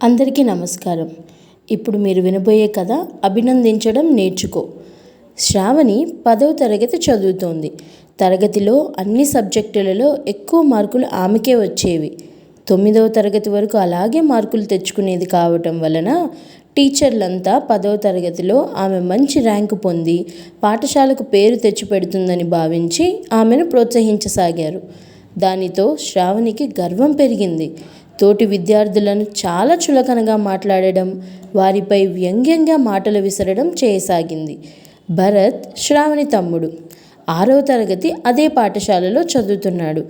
అందరికీ నమస్కారం. ఇప్పుడు మీరు వినబోయే కథ అభినందించడం నేర్చుకో. శ్రావణి 10వ తరగతి చదువుతోంది. తరగతిలో అన్ని సబ్జెక్టులలో ఎక్కువ మార్కులు ఆమెకే వచ్చేవి. 9వ తరగతి వరకు అలాగే మార్కులు తెచ్చుకునేది కావటం వలన టీచర్లంతా 10వ తరగతిలో ఆమె మంచి ర్యాంకు పొంది పాఠశాలకు పేరు తెచ్చిపెడుతుందని భావించి ఆమెను ప్రోత్సహించసాగారు. దానితో శ్రావణికి గర్వం పెరిగింది. తోటి విద్యార్థులను చాలా చులకనగా మాట్లాడడం, వారిపై వ్యంగ్యంగా మాటలు విసరడం చేయసాగింది. భరత్ శ్రావణి తమ్ముడు 6వ తరగతి అదే పాఠశాలలో చదువుతున్నాడు.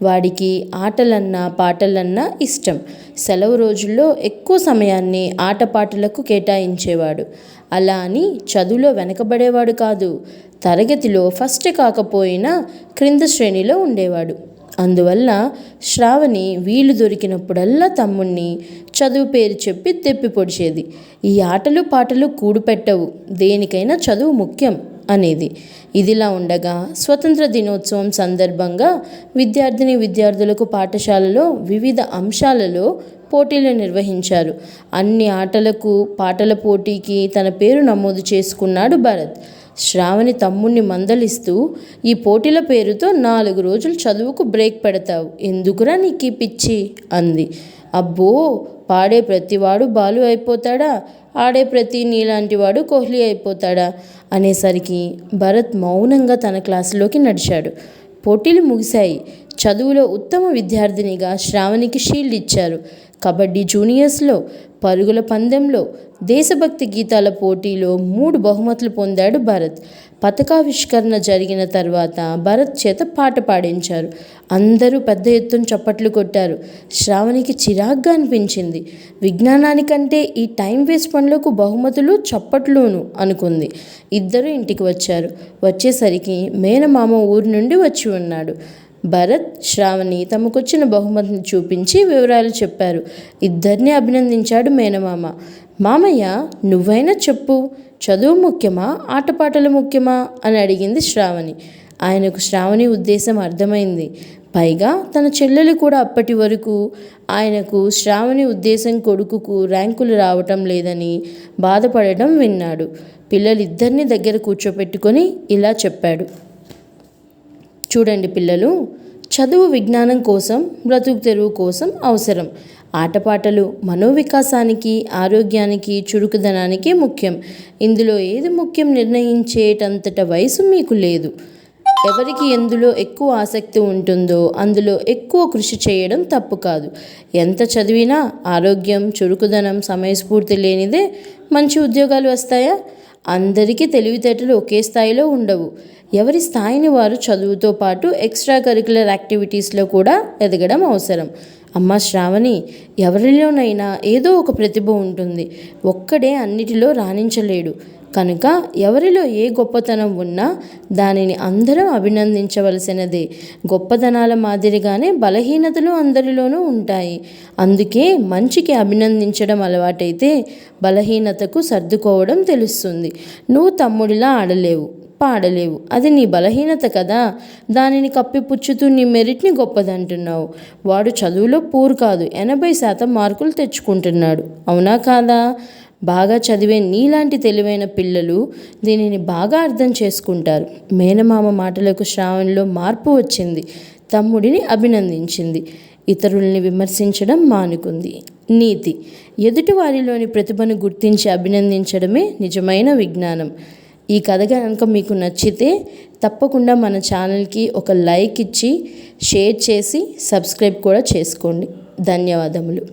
వాడికి ఆటలన్నా పాటలన్నా ఇష్టం. సెలవు రోజుల్లో ఎక్కువ సమయాన్ని ఆటపాటలకు కేటాయించేవాడు. అలా అని చదువులో వెనకబడేవాడు కాదు. తరగతిలో ఫస్ట్ కాకపోయినా క్రింద శ్రేణిలో ఉండేవాడు. అందువల్ల శ్రావణి వీలు దొరికినప్పుడల్లా తమ్ముణ్ణి చదువు పేరు చెప్పి తెప్పి పొడిచేది. ఈ ఆటలు పాటలు కూడుపెట్టవు, దేనికైనా చదువు ముఖ్యం అనేది. ఇదిలా ఉండగా స్వతంత్ర దినోత్సవం సందర్భంగా విద్యార్థులకు పాఠశాలలో వివిధ అంశాలలో పోటీలు నిర్వహించారు. అన్ని ఆటలకు పాటల పోటీకి తన పేరు నమోదు చేసుకున్నాడు భరత్. శ్రావణి తమ్ముణ్ణి మందలిస్తూ, ఈ పోటీల పేరుతో 4 రోజులు చదువుకు బ్రేక్ పెడతావు, ఎందుకురా నీకు పిచ్చి అంది. అబ్బో, పాడే ప్రతివాడు బాలు అయిపోతాడా, ఆడే ప్రతి నీలాంటివాడు కోహ్లీ అయిపోతాడా అనేసరికి భరత్ మౌనంగా తన క్లాసులోకి నడిచాడు. పోటీలు ముగిశాయి. చదువులో ఉత్తమ విద్యార్థినిగా శ్రావణికి షీల్డ్ ఇచ్చారు. కబడ్డీ జూనియర్స్లో, పరుగుల పందెంలో, దేశభక్తి గీతాల పోటీలో 3 బహుమతులు పొందాడు భరత్. పతాకావిష్కరణ జరిగిన తర్వాత భరత్ చేత పాట పాడించారు. అందరూ పెద్ద ఎత్తున చప్పట్లు కొట్టారు. శ్రావణికి చిరాగ్గా అనిపించింది. విజ్ఞానానికంటే ఈ టైం వేస్ట్ పనులకు బహుమతులు చప్పట్లును అనుకుంది. ఇద్దరు ఇంటికి వచ్చారు. వచ్చేసరికి మేనమామ ఊరి నుండి వచ్చి ఉన్నాడు. భరత్, శ్రావణి తమకొచ్చిన బహుమతిని చూపించి వివరాలు చెప్పారు. ఇద్దరిని అభినందించాడు మేనమామ. మామయ్య, నువ్వైనా చెప్పు, చదువు ముఖ్యమా ఆటపాటలు ముఖ్యమా అని అడిగింది శ్రావణి. ఆయనకు శ్రావణి ఉద్దేశం అర్థమైంది. పైగా తన చెల్లెలు కూడా అప్పటి వరకు ఆయనకు శ్రావణి ఉద్దేశం కొడుకుకు ర్యాంకులు రావటం లేదని బాధపడటం విన్నాడు. పిల్లలిద్దరినీ దగ్గర కూర్చోపెట్టుకొని ఇలా చెప్పాడు. చూడండి పిల్లలు, చదువు విజ్ఞానం కోసం, బ్రతుకు తెరువు కోసం అవసరం. ఆటపాటలు మనోవికాసానికి, ఆరోగ్యానికి, చురుకుదనానికి ముఖ్యం. ఇందులో ఏది ముఖ్యం నిర్ణయించేటంతట వయసు మీకు లేదు. ఎవరికి ఎందులో ఎక్కువ ఆసక్తి ఉంటుందో అందులో ఎక్కువ కృషి చేయడం తప్పు కాదు. ఎంత చదివినా ఆరోగ్యం, చురుకుదనం, సమయస్ఫూర్తి లేనిదే మంచి ఉద్యోగాలు వస్తాయా? అందరికీ తెలివితేటలు ఒకే స్థాయిలో ఉండవు. ఎవరి స్థాయిని వారు చదువుతో పాటు ఎక్స్ట్రా కరికులర్ యాక్టివిటీస్లో కూడా ఎదగడం అవసరం. అమ్మ శ్రావణి, ఎవరిలోనైనా ఏదో ఒక ప్రతిభ ఉంటుంది. ఒక్కడే అన్నిటిలో రాణించలేడు. కనుక ఎవరిలో ఏ గొప్పతనం ఉన్నా దానిని అందరం అభినందించవలసినదే. గొప్పతనాల మాదిరిగానే బలహీనతలు అందరిలోనూ ఉంటాయి. అందుకే మంచికి అభినందించడం అలవాటైతే బలహీనతకు సర్దుకోవడం తెలుస్తుంది. నువ్వు తమ్ముడిలా ఆడలేవు, పాడలేవు, అది నీ బలహీనత కదా. దానిని కప్పిపుచ్చుతూ నీ మెరిట్ని గొప్పదంటున్నావు. వాడు చదువులో పూర్ కాదు, 80% మార్కులు తెచ్చుకుంటున్నాడు, అవునా కాదా? బాగా చదివే నీలాంటి తెలివైన పిల్లలు దీనిని బాగా అర్థం చేసుకుంటారు. మేనమామ మాటలకు శ్రావణిలో మార్పు వచ్చింది. తమ్ముడిని అభినందించింది. ఇతరుల్ని విమర్శించడం మానుకుంది. నీతి: ఎదుటి వారిలోని ప్రతిభను గుర్తించి అభినందించడమే నిజమైన విజ్ఞానం. ఈ కథ కనుక మీకు నచ్చితే తప్పకుండా మన ఛానల్కి ఒక లైక్ ఇచ్చి, షేర్ చేసి, సబ్స్క్రైబ్ కూడా చేసుకోండి. ధన్యవాదములు.